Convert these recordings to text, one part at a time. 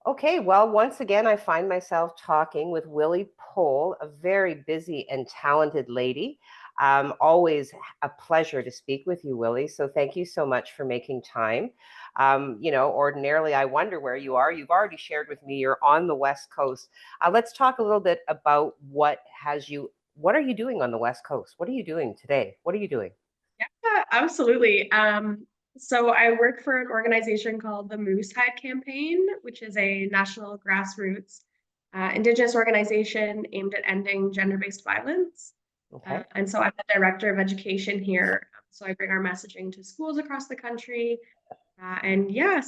Okay, well, once again, I find myself talking with Willie Poll, a very busy and talented lady. Always a pleasure to speak with you, Willie. So thank you so much for making time. Ordinarily I wonder where you are. You've already shared with me you're on the West Coast. Let's talk a little bit about what are you doing on the West Coast? What are you doing today? What are you doing? Yeah, absolutely. So I work for an organization called the Moose Hide Campaign, which is a national grassroots Indigenous organization aimed at ending gender-based violence. Okay. And so I'm the director of education here. So I bring our messaging to schools across the country. And yeah,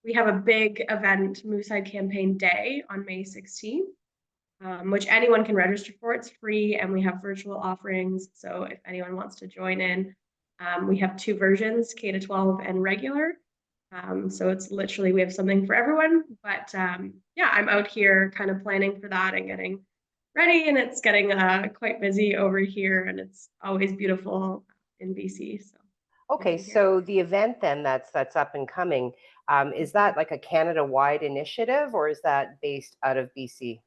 we have a big event, Moose Hide Campaign Day on May 16th. Which anyone can register for. It's free, and we have virtual offerings. So if anyone wants to join in, we have two versions, K to 12 and regular. So it's literally, we have something for everyone. But yeah, I'm out here kind of planning for that and getting ready, and it's getting quite busy over here, and it's always beautiful in BC. So good to Okay, be here. so the event then that's up and coming, is that like a Canada-wide initiative or is that based out of BC?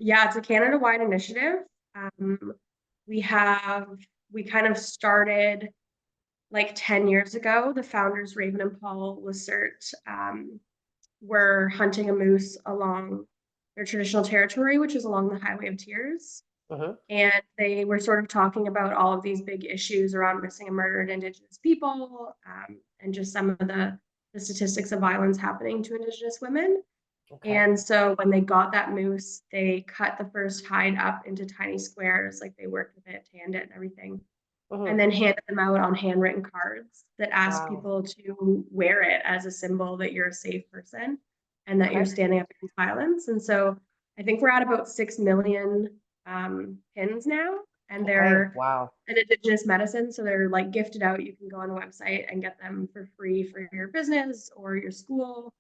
Yeah, it's a Canada-wide initiative. Um, we have, we kind of started like 10 years ago. The founders, Raven and Paul Lacerte, were hunting a moose along their traditional territory, which is along the Highway of Tears. Hmm. And they were sort of talking about all of these big issues around missing and murdered Indigenous people, and just some of the statistics of violence happening to Indigenous women. Okay. And so when they got that moose, they cut the first hide up into tiny squares, like they worked with it, tanned it and everything, and Hmm. then handed them out on handwritten cards that ask Wow. people to wear it as a symbol that you're a safe person and that you're Okay. standing up against violence. And so I think we're at about 6 million pins now, and Okay. they're Wow. an Indigenous medicine. So they're like gifted out. You can go on the website and get them for free for your business or your school,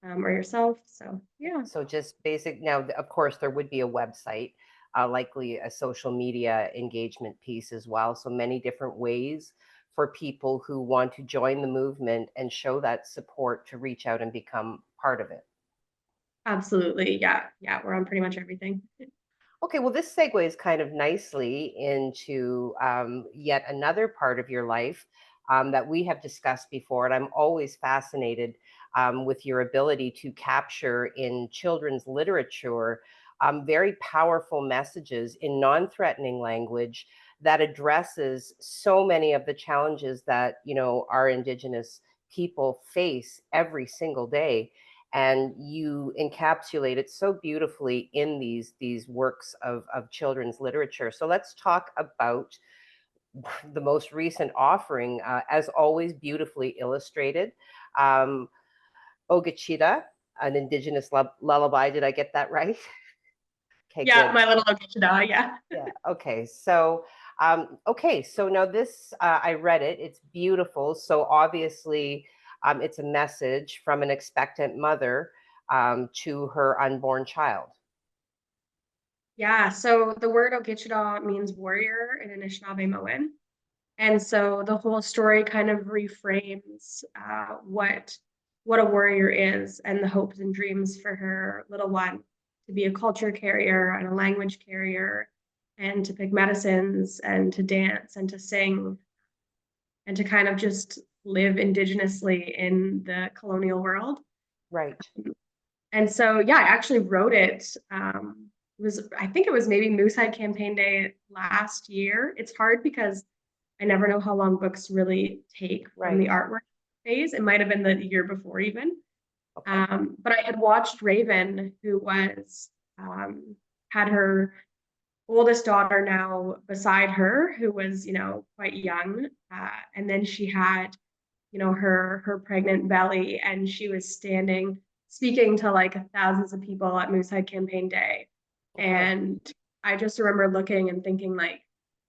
or yourself. So yeah. So just basic. Now, of course, there would be a website, likely a social media engagement piece as well. So many different ways for people who want to join the movement and show that support to reach out and become part of it. Absolutely. Yeah. Yeah. We're on pretty much everything. Okay, well, this segues kind of nicely into yet another part of your life that we have discussed before. And I'm always fascinated with your ability to capture in children's literature very powerful messages in non threatening language that addresses so many of the challenges that, our Indigenous people face every single day, and you encapsulate it so beautifully in these works of children's literature. So let's talk about the most recent offering, as always beautifully illustrated. um, Ogachita, an Indigenous lullaby. Did I get that right? Okay, Yeah. good. My little Okinawa. Yeah. Yeah. Okay. So now this, I read it. It's beautiful. So obviously, it's a message from an expectant mother to her unborn child. Yeah, so the word Ogichida means warrior in Anishinaabe-Moan. And so the whole story kind of reframes what a warrior is and the hopes and dreams for her little one to be a culture carrier and a language carrier and to pick medicines and to dance and to sing and to kind of just live indigenously in the colonial world. Right. And so, yeah, I actually wrote it. I think it was maybe Moosehead Campaign Day last year. It's hard because I never know how long books really take from the Right. artwork phase. It might have been the year before even. Okay. But I had watched Raven, who was had her oldest daughter now beside her, who was, quite young, and then she had, her pregnant belly, and she was standing speaking to like thousands of people at Moosehead Campaign Day, Okay. and I just remember looking and thinking like,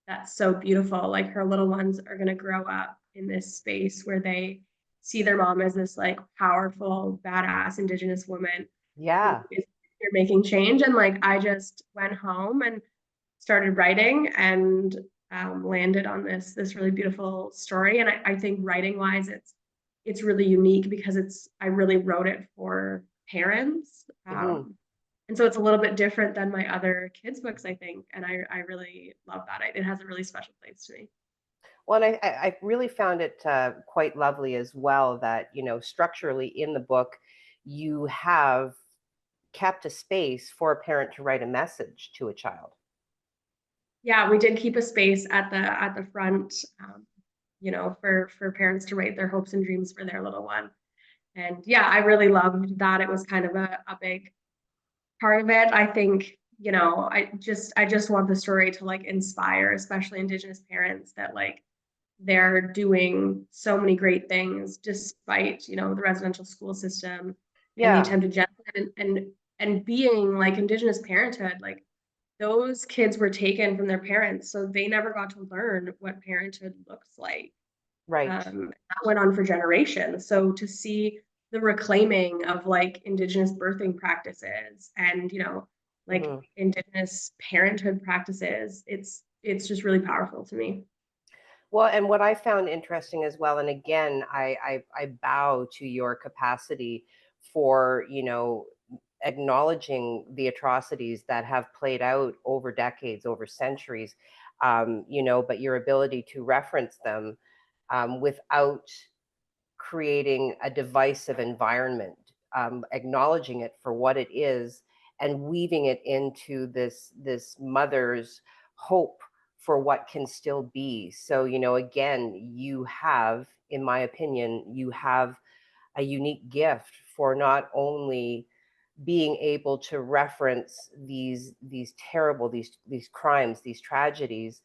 that's so beautiful. Like her little ones are gonna grow up in this space where they see their mom as this like powerful, badass Indigenous woman who Yeah. is here making change. And like I just went home and started writing and landed on this really beautiful story. And I think writing wise, it's really unique because I really wrote it for parents. Hmm. And so it's a little bit different than my other kids' books, I think. And I really love that. It has a really special place to me. Well, and I really found it quite lovely as well that, structurally in the book, you have kept a space for a parent to write a message to a child. Yeah, we did keep a space at the front, for parents to write their hopes and dreams for their little one. And yeah, I really loved that. It was kind of a big part of it. I think, I just want the story to like inspire, especially Indigenous parents that like they're doing so many great things despite, the residential school system and the Yeah, attempted genocide and being like Indigenous parenthood, like those kids were taken from their parents, so they never got to learn what parenthood looks like. right. That went on for generations. So to see the reclaiming of like Indigenous birthing practices and like Hmm. Indigenous parenthood practices, it's just really powerful to me. Well, and what I found interesting as well, and again, I bow to your capacity for, acknowledging the atrocities that have played out over decades, over centuries, but your ability to reference them without creating a divisive environment, acknowledging it for what it is, and weaving it into this mother's hope for what can still be. So, again, you have, in my opinion, you have a unique gift for not only being able to reference these terrible these crimes, these tragedies,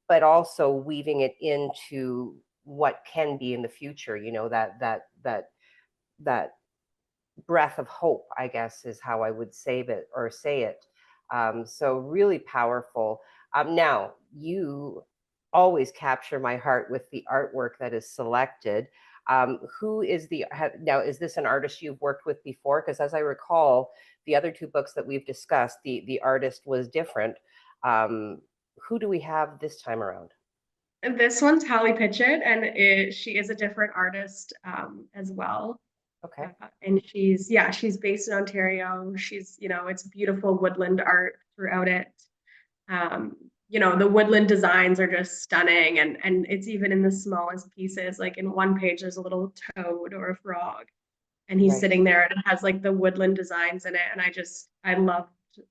but also weaving it into what can be in the future. That breath of hope, I guess, is how I would say it or say it. So really powerful. Now you always capture my heart with the artwork that is selected. Who is now? Is this an artist you've worked with before? Because as I recall, the other two books that we've discussed, the artist was different. Um, who do we have this time around? And this one's Hallie Pitchett, and she is a different artist as well. Okay, And she's based in Ontario. It's beautiful woodland art throughout it. The woodland designs are just stunning, and it's even in the smallest pieces. Like in one page, there's a little toad or a frog, and he's right. sitting there, and it has like the woodland designs in it. And I loved,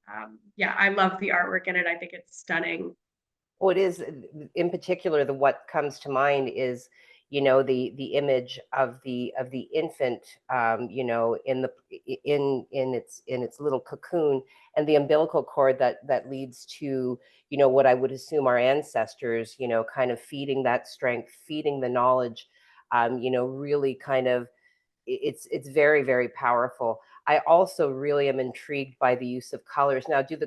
I love the artwork in it. I think it's stunning. Well, it is in particular the what comes to mind is, the image of the infant, in the in its little cocoon, and the umbilical cord that leads to, what I would assume our ancestors, kind of feeding that strength, feeding the knowledge, really kind of it's very, very powerful. I also really am intrigued by the use of colors. Now, do the